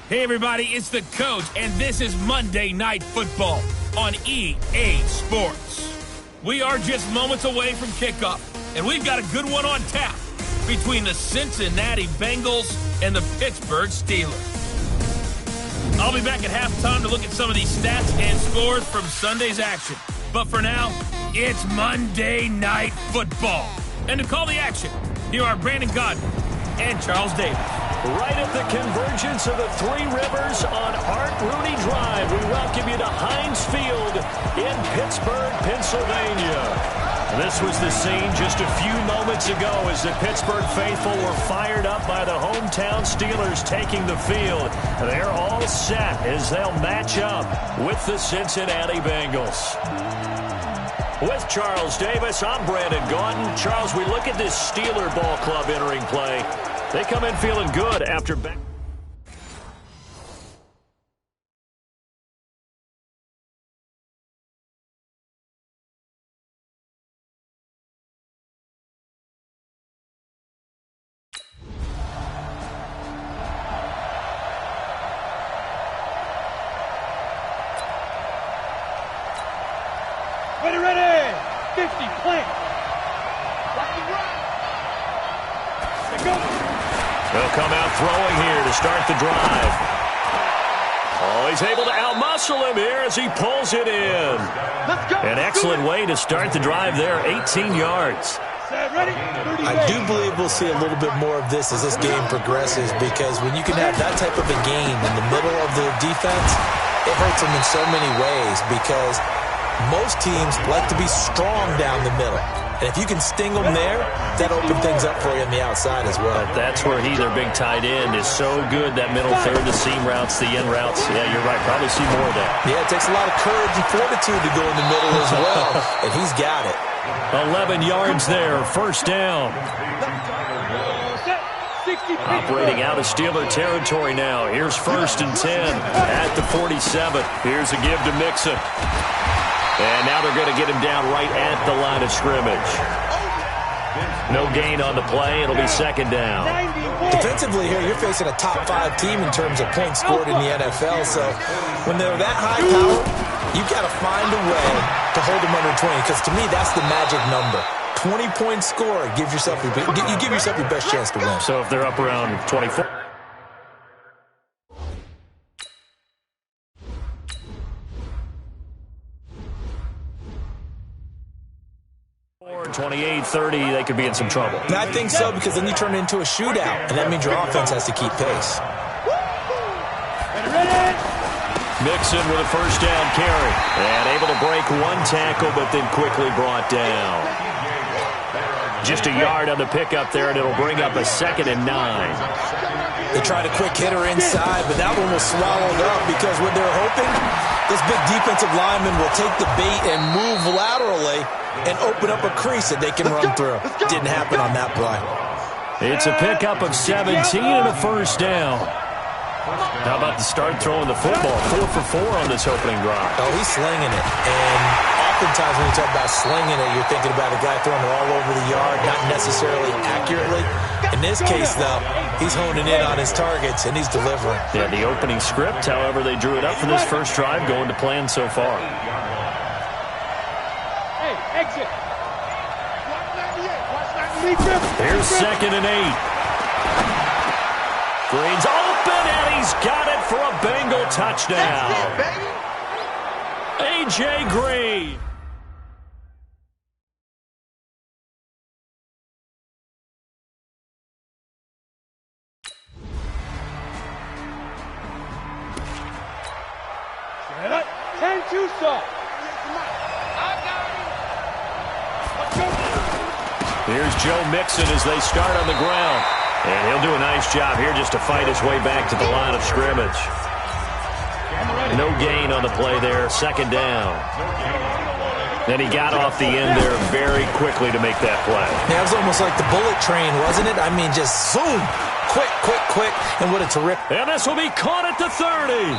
Hey, everybody, it's the coach, and this is Monday Night Football on EA Sports. We are just moments away from kickoff, and we've got a good one on tap between the Cincinnati Bengals and the Pittsburgh Steelers. I'll be back at halftime to look at some of these stats and scores from Sunday's action. But for now, it's Monday Night Football. And to call the action, here are Brandon Godden and Charles Davis. Right at the convergence of the Three Rivers on Art Rooney Drive, we welcome you to Heinz Field in Pittsburgh, Pennsylvania. This was the scene just a few moments ago as the Pittsburgh faithful were fired up by the hometown Steelers taking the field. They're all set as they'll match up with the Cincinnati Bengals. With Charles Davis, I'm Brandon Gaudin. Charles, we look at this Steeler ball club entering play. They come in feeling good after back. Ready, 50, plant. They'll come out throwing here to start the drive. Oh, he's able to outmuscle him here as he pulls it in. Let's go. An excellent way to start the drive there, 18 yards. Ready? I do believe we'll see a little bit more of this as this game progresses, because when you can have that type of a game in the middle of the defense, it hurts them in so many ways, because most teams like to be strong down the middle. And if you can sting them there, that opens things up for you on the outside as well. That's where their big tight end, is so good. That middle third, the seam routes, the end routes. Yeah, you're right. Probably see more of that. Yeah, it takes a lot of courage and fortitude to go in the middle as well. And he's got it. 11 yards there, first down. Operating out of Steeler territory now. Here's 1st and 10 at the 47. Here's a give to Mixon. And now they're going to get him down right at the line of scrimmage. No gain on the play. It'll be 2nd down. Defensively here, you're facing a top 5 team in terms of points scored in the NFL. So when they're that high power, you've got to find a way to hold them under 20. Because to me, that's the magic number. 20-point score gives yourself you give yourself your best chance to win. So if they're up around 24. 28-30, they could be in some trouble. I think so, because then you turn it into a shootout, and that means your offense has to keep pace. Mixon with a first down carry. And able to break one tackle, but then quickly brought down. Just a yard on the pickup there, and it'll bring up a 2nd and 9. They tried a quick hitter inside, but that one was swallowed up, because what they're hoping, this big defensive lineman will take the bait and move laterally and open up a crease that they can run through. Didn't happen on that play. It's a pickup of 17 and a first down. How about the start throwing the football? 4 for 4 on this opening drive. Oh, he's slinging it. And oftentimes when you talk about slinging it, you're thinking about a guy throwing it all over the yard, not necessarily accurately. In this case, though, he's honing in on his targets, and he's delivering. Yeah, the opening script, however, they drew it up for this first drive, going to plan so far. Exit. Here's 2nd and 8. Green's open, and he's got it for a Bengal touchdown. A.J. Green. Here's Joe Mixon as they start on the ground. And he'll do a nice job here just to fight his way back to the line of scrimmage. No gain on the play there, 2nd down. Then he got off the end there very quickly to make that play. Yeah, it was almost like the bullet train, wasn't it? I mean, just zoom. Quick, quick, quick. And what a terrific. And this will be caught at the 30.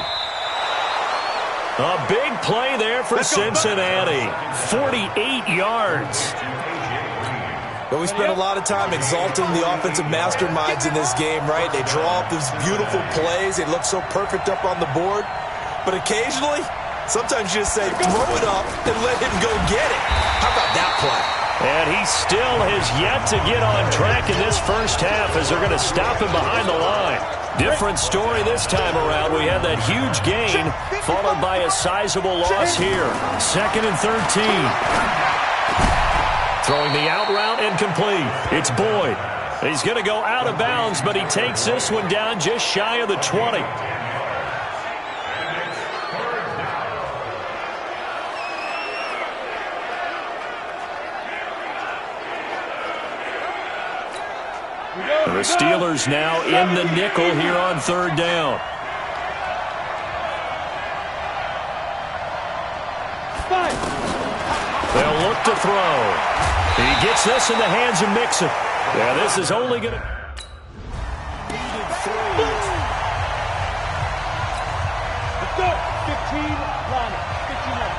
A big play there for Cincinnati. 48 yards. But we spend a lot of time exalting the offensive masterminds in this game, right? They draw up these beautiful plays. They look so perfect up on the board. But occasionally, sometimes you just say, throw it up and let him go get it. How about that play? And he still has yet to get on track in this first half as they're going to stop him behind the line. Different story this time around. We had that huge gain followed by a sizable loss here. 2nd and 13. Throwing the out route and complete. It's Boyd. He's going to go out of bounds, but he takes this one down just shy of the 20. The Steelers now in the nickel here on 3rd down. They'll look to throw. He gets this in the hands of Mixon. Yeah, this is only going to... Let's go. 15 line. 15 line.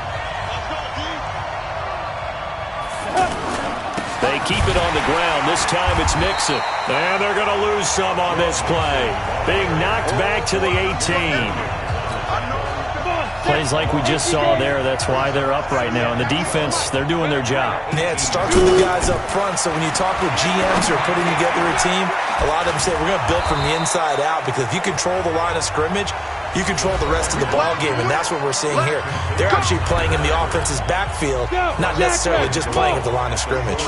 They keep it on the ground. This time it's Mixon. And they're going to lose some on this play. Being knocked back to the 18. Plays like we just saw there. That's why they're up right now. And the defense, they're doing their job. Yeah, it starts with the guys up front. So when you talk with GMs who are putting together a team, a lot of them say we're going to build from the inside out, because if you control the line of scrimmage, you control the rest of the ball game, and that's what we're seeing here. They're actually playing in the offense's backfield, not necessarily just playing at the line of scrimmage.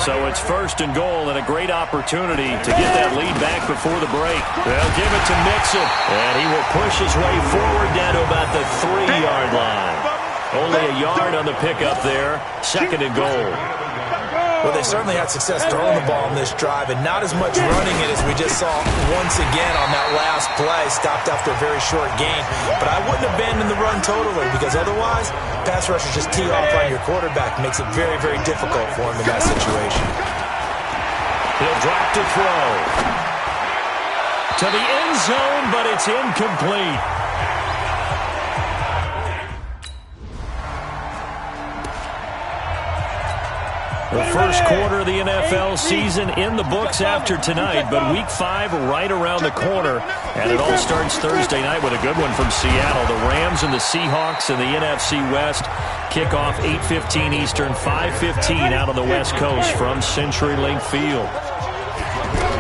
So it's 1st and goal, and a great opportunity to get that lead back before the break. They'll give it to Mixon, and he will push his way forward down to about the 3-yard line. Only a yard on the pickup there. 2nd and goal. Well, they certainly had success throwing the ball in this drive, and not as much running it as we just saw once again on that last play. Stopped after a very short gain. But I wouldn't abandon the run totally, because otherwise, pass rushers just tee off on your quarterback. Makes it very, very difficult for him in that situation. He'll drop to throw. To the end zone, but it's incomplete. The first quarter of the NFL season in the books after tonight, but Week 5 right around the corner. And it all starts Thursday night with a good one from Seattle. The Rams and the Seahawks in the NFC West kick off 8:15 Eastern, 5:15 out on the West Coast from CenturyLink Field.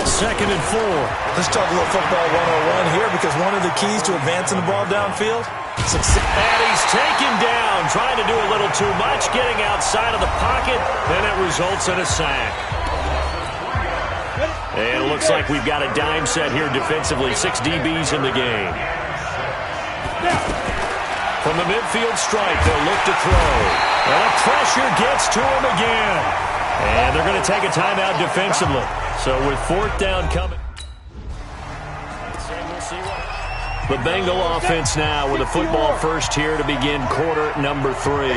2nd and 4. Let's talk a little football 101 here, because one of the keys to advancing the ball downfield, success. And he's taken down, trying to do a little too much, getting outside of the pocket, and it results in a sack. And it looks like we've got a dime set here defensively. 6 DBs in the game. From the midfield stripe, they'll look to throw. And the pressure gets to him again. And they're going to take a timeout defensively. So with 4th down coming. The Bengal offense now with a football first here to begin quarter number 3.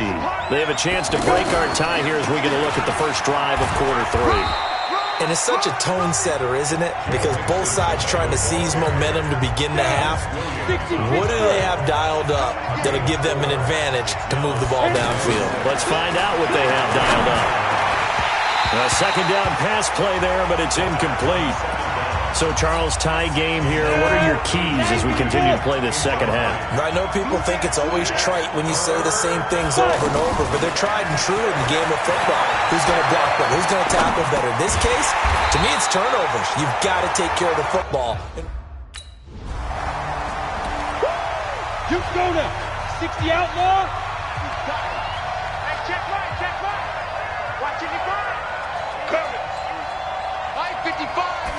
They have a chance to break our tie here as we get a look at the first drive of quarter 3. And it's such a tone setter, isn't it? Because both sides trying to seize momentum to begin the half. What do they have dialed up that'll give them an advantage to move the ball downfield? Let's find out what they have dialed up. A 2nd down pass play there, but it's incomplete. So, Charles, tie game here. What are your keys as we continue to play this second half? I know people think it's always trite when you say the same things over and over, but they're tried and true in the game of football. Who's going to block better? Who's going to tackle better? In this case, to me, it's turnovers. You've got to take care of the football. You go now. 60 outlaw. Hey, check right, check right. Watching the front. Coming. 555.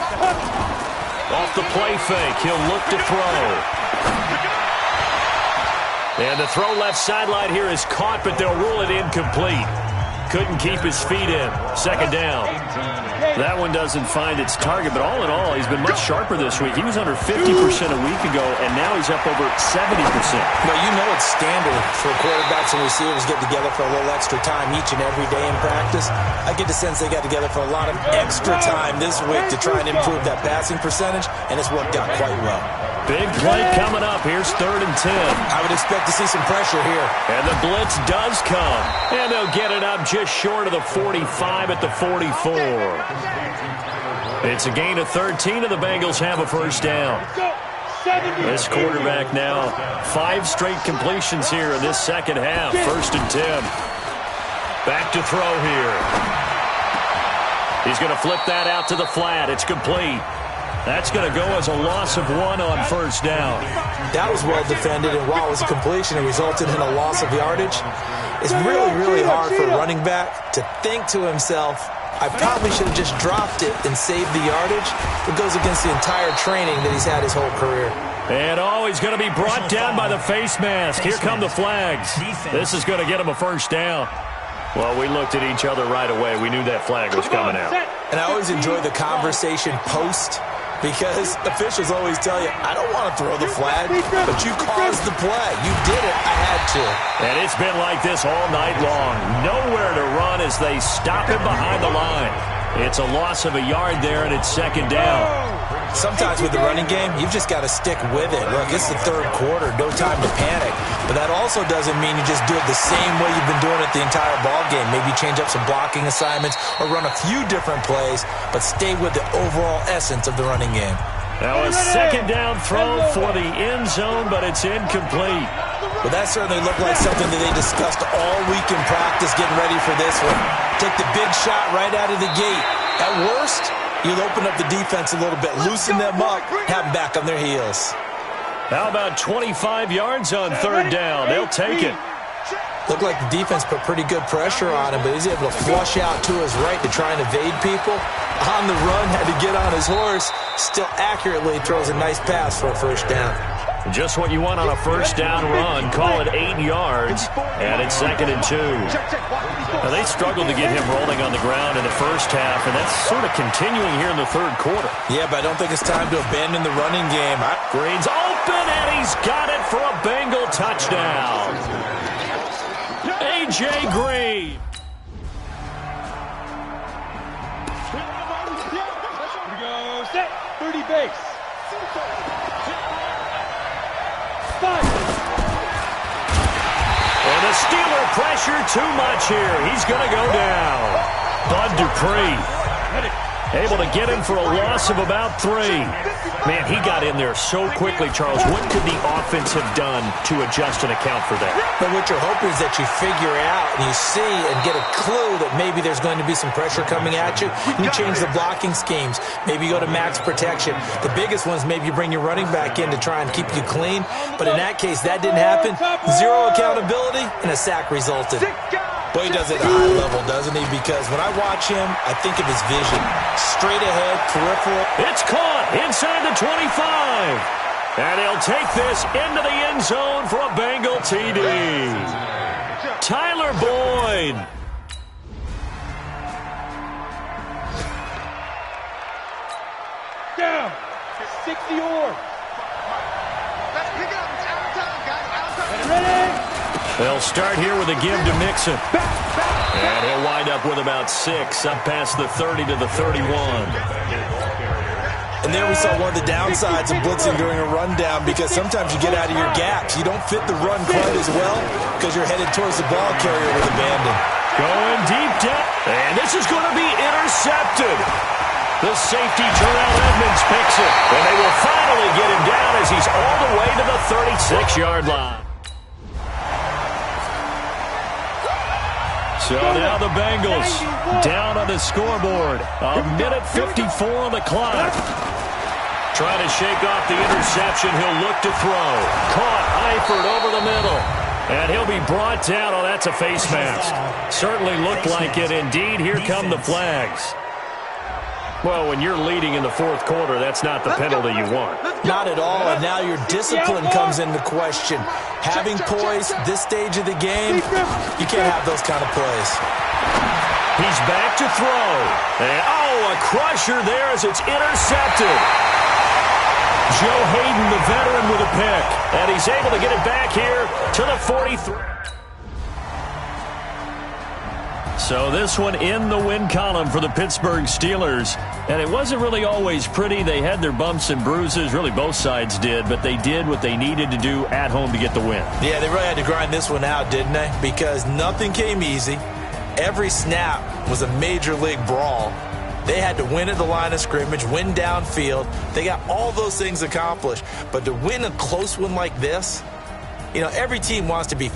Off the play fake, he'll look to throw. And the throw left sideline here is caught, but they'll rule it incomplete. Couldn't keep his feet in. 2nd down. That one doesn't find its target, but all in all, he's been much sharper this week. He was under 50% a week ago, and now he's up over 70%. Well, you know it's standard for quarterbacks and receivers get together for a little extra time each and every day in practice. I get the sense they got together for a lot of extra time this week to try and improve that passing percentage, and it's worked out quite well. Big play coming up. Here's 3rd and 10. I would expect to see some pressure here. And the blitz does come. And they'll get it up just short of the 45 at the 44. It's a gain of 13, and the Bengals have a first down. This quarterback now, 5 straight completions here in this second half. 1st and 10. Back to throw here. He's going to flip that out to the flat. It's complete. That's going to go as a loss of 1 on 1st down. That was well defended, and while it was a completion, it resulted in a loss of yardage. It's really, really hard for a running back to think to himself, I probably should have just dropped it and saved the yardage. It goes against the entire training that he's had his whole career. And, he's going to be brought down by the face mask. Here come the flags. This is going to get him a first down. Well, we looked at each other right away. We knew that flag was coming out. And I always enjoy the conversation post, because officials always tell you, I don't want to throw the flag, but you caused the play. You did it. I had to. And it's been like this all night long. Nowhere to run as they stop him behind the line. It's a loss of a yard there, and it's 2nd down. Sometimes with the running game, you've just got to stick with it. Look, it's the 3rd quarter. No time to panic. But that also doesn't mean you just do it the same way you've been doing it the entire ball game. Maybe change up some blocking assignments or run a few different plays, but stay with the overall essence of the running game. Now a 2nd down throw for the end zone, but it's incomplete. Well, that certainly looked like something that they discussed all week in practice, getting ready for this one. Take the big shot right out of the gate. At worst, you'll open up the defense a little bit, loosen them up, have them back on their heels. How about 25 yards on 3rd down? They'll take it. Looked like the defense put pretty good pressure on him, but he's able to flush out to his right to try and evade people. On the run, had to get on his horse. Still accurately throws a nice pass for a first down. Just what you want on a first down run. Call it 8 yards, and it's 2nd and 2. Now, they struggled to get him rolling on the ground in the first half, and that's sort of continuing here in the 3rd quarter. Yeah, but I don't think it's time to abandon the running game. Green's open, and he's got it for a Bengal touchdown. A.J. Green. Here we go. Set. 30 base. 5. And the Steeler pressure too much here. He's going to go down. Bud Dupree able to get him for a loss of about 3. Man, he got in there so quickly, Charles. What could the offense have done to adjust and account for that? But what you're hoping is that you figure out and you see and get a clue that maybe there's going to be some pressure coming at you. You change the blocking schemes. Maybe you go to max protection. The biggest one is maybe you bring your running back in to try and keep you clean. But in that case, that didn't happen. 0 accountability, and a sack resulted. Boy, he does it at a high level, doesn't he? Because when I watch him, I think of his vision. Straight ahead, peripheral. It's caught inside the 25. And he'll take this into the end zone for a Bengal TD. Tyler Boyd. Down. 60 or. Let's pick it up. It's out of time, guys. Out of time. Ready? They'll start here with a give to Mixon. And he'll wind up with about 6, up past the 30 to the 31. And there we saw one of the downsides of blitzing during a rundown, because sometimes you get out of your gaps. You don't fit the run quite as well because you're headed towards the ball carrier with abandon. Going deep down. And this is going to be intercepted. The safety, Terrell Edmonds, picks it. And they will finally get him down as he's all the way to the 36-yard line. So now the Bengals down on the scoreboard. A minute 54 on the clock. Trying to shake off the interception. He'll look to throw. Caught Eifert over the middle. And he'll be brought down. Oh, that's a face mask. Certainly looked like it. Indeed, here come the flags. Well, when you're leading in the 4th quarter, that's not the penalty you want. Not at all, and now your discipline comes into question. Having poise this stage of the game, you can't have those kind of plays. He's back to throw. And, a crusher there as it's intercepted. Joe Hayden, the veteran, with a pick. And he's able to get it back here to the 43. So this one in the win column for the Pittsburgh Steelers. And it wasn't really always pretty. They had their bumps and bruises. Really, both sides did. But they did what they needed to do at home to get the win. Yeah, they really had to grind this one out, didn't they? Because nothing came easy. Every snap was a major league brawl. They had to win at the line of scrimmage, win downfield. They got all those things accomplished. But to win a close one like this, you know, every team wants to be.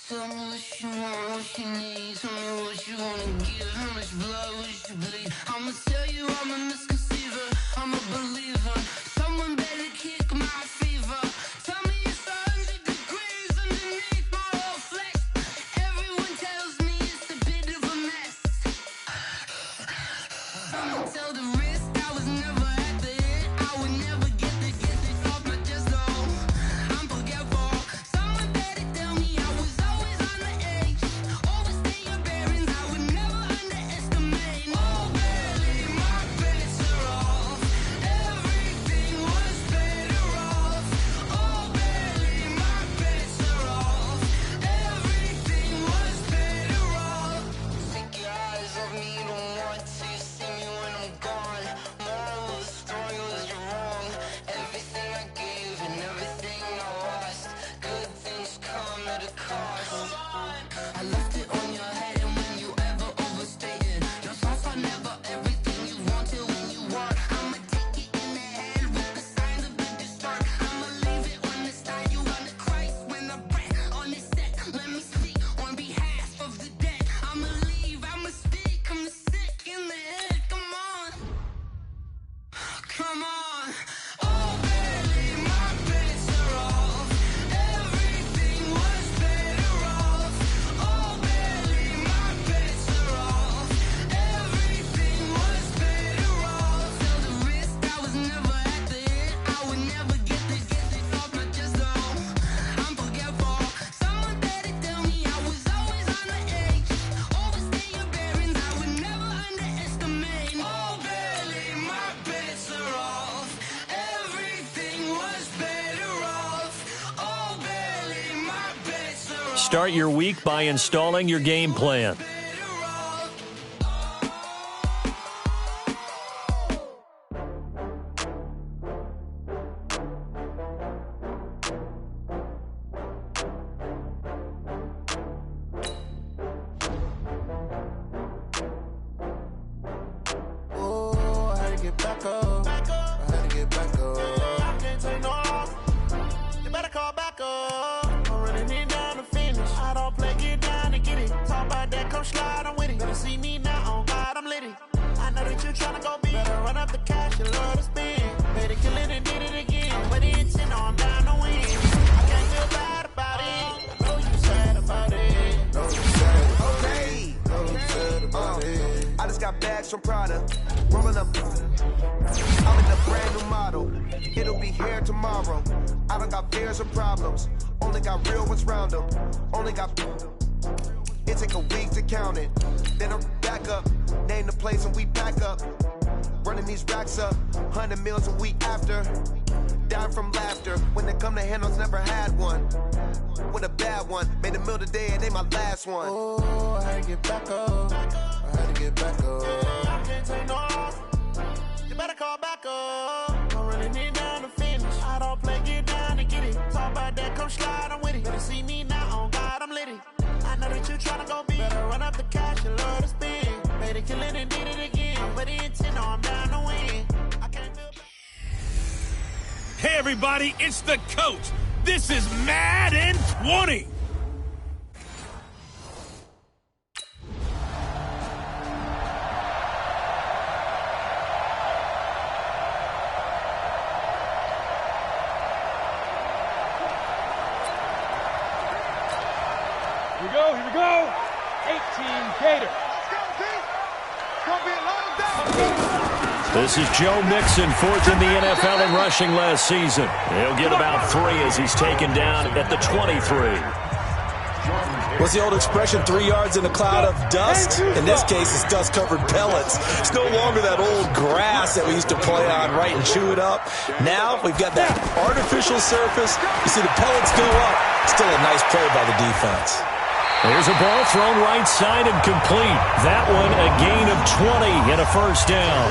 Tell me what you want, what you need. Tell me what you wanna give. How much blood would you bleed? I'ma tell you I'm a misconceiver. I'm a believer. Someone better kick my fever. Tell me it's 100 degrees underneath my whole flesh. Everyone tells me it's a bit of a mess. I'ma tell the risk I was never at the end. I would never get this off my chest though. I'm forgetful. Someone better tell me I was always on the edge. Overstay your bearings, I would never underestimate. Oh, barely my bets are off. Everything was better off. Oh, barely my bets are off. Everything was better off. Take your eyes off me, don't want to see me when I'm gone. Moral of the story was you're wrong. Everything I gave and everything I lost. Good things come at a cost. I left it on your head, and when you ever overstay it, your thoughts are never everything you wanted when you want. I'ma take it in the head with the signs of the distort. I'ma leave it on the side. You on the Christ when I pray on this set. Let me speak on behalf of the dead. I'ma leave, I'ma speak. I'm sick in the head. Come on, come on. Oh, barely my bets are off. Everything was better off. Oh, barely my bets are off. Everything was better off. Tell the risk I was never at the end. I would never get this off my chest though. I'm forgetful. Someone better tell me I was always on the edge. Overstay your bearings, I would never underestimate. Oh, barely my bets are off. Everything was better off. Oh, barely my bets are off. Start your week by installing your game plan. Better off. Oh, I had to get back up. I had to get back up. I can't take no loss. You better call back up. I'm running it down to finish. I don't play, get down and get it. Talk about that, come slide, I'm with it. Better see me now, on God, I'm litty. I know that you tryna go big. Better run up the cash, you love to spend. Better kill it and did it again. But the intent, I'm down to win. I can't feel bad about it. I know you sad about it. Know you sad about it. Know you sad about it. I just got bags from Prada. Rolling up. I'm in a brand new model. It'll be here tomorrow. I don't got fears or problems. Only got real ones round them. Only got. It take a week to count it. Then I'm back up. Name the place and we back up. Running these racks up. 100 meals a week after. Dying from laughter. When they come to handles, never had one. With a bad one. Made a meal today and they my last one. Oh, I had to get back up. I had to get back up. I can't take no loss. You better call back up. I'm running it down to finish. I don't play, get down and get it. Talk about that, come slide, I'm with it. Better see me now, on God, I'm litty. I know that you tryna go big. Better run up the cash, you love to spend. Better kill it and did it again. But the intent, no, I'm down to win. I can't feel bad. Hey, everybody, it's the coach. This is Madden 20. Here we go. 18 Gators. Let's go, T. Gonna be a long day. This is Joe Mixon, fourth in the NFL in rushing last season. He'll get about 3 as he's taken down at the 23. What's the old expression, 3 yards in a cloud of dust? In this case, it's dust-covered pellets. It's no longer that old grass that we used to play on, right, and chew it up. Now we've got that artificial surface. You see the pellets go up. Still a nice play by the defense. There's a ball thrown right side and complete. That one a gain of 20 and a first down.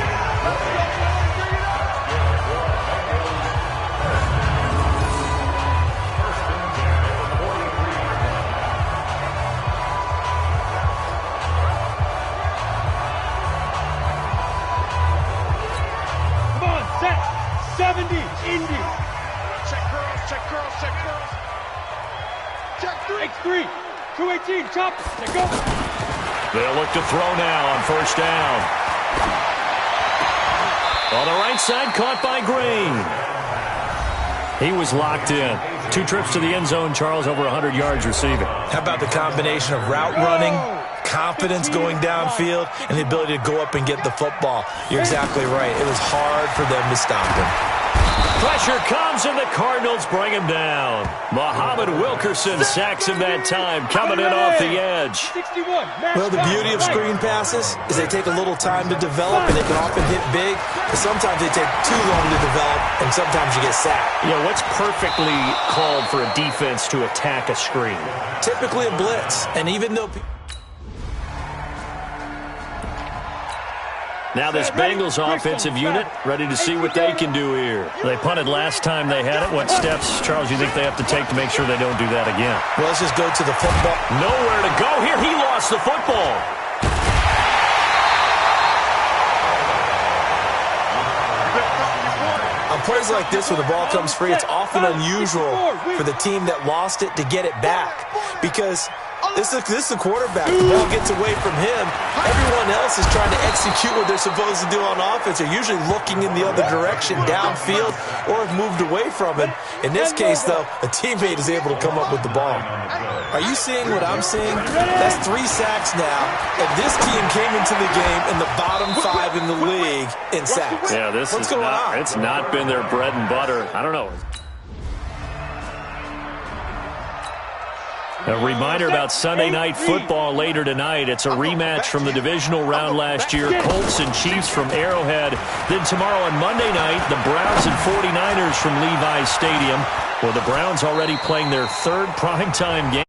Come on, set. 70, Indy. Check girls, check girls, check girls. Check three. 218, chop. Check go. They'll look to throw now on first down. On the right side, caught by Green. He was locked in. 2 trips to the end zone, Charles, over 100 yards receiving. How about the combination of route running, confidence going downfield, and the ability to go up and get the football? You're exactly right. It was hard for them to stop him. Pressure comes, and the Cardinals bring him down. Muhammad Wilkerson sacks him that time, coming in off the edge. 61. Well, the beauty of screen passes is they take a little time to develop, and they can often hit big, but sometimes they take too long to develop, and sometimes you get sacked. Yeah, what's perfectly called for a defense to attack a screen? Typically a blitz, and even though... Now this Bengals offensive unit ready to see what they can do here. They punted last time they had it. What steps, Charles, you think they have to take to make sure they don't do that again? Well, let's just go to the football. Nowhere to go here. He lost the football. On plays like this where the ball comes free, it's often unusual for the team that lost it to get it back because this is the quarterback. The ball gets away from him. Everyone else is trying to execute what they're supposed to do on offense. They're usually looking in the other direction, downfield, or have moved away from him. In this case, though, a teammate is able to come up with the ball. Are you seeing what I'm seeing? That's 3 sacks now, and this team came into the game in the bottom 5 in the league in sacks. Yeah, What's going on? It's not been their bread and butter. I don't know. A reminder about Sunday Night Football later tonight. It's a rematch from the divisional round last year. Colts and Chiefs from Arrowhead. Then tomorrow on Monday night, the Browns and 49ers from Levi's Stadium. Well, the Browns already playing their 3rd primetime game.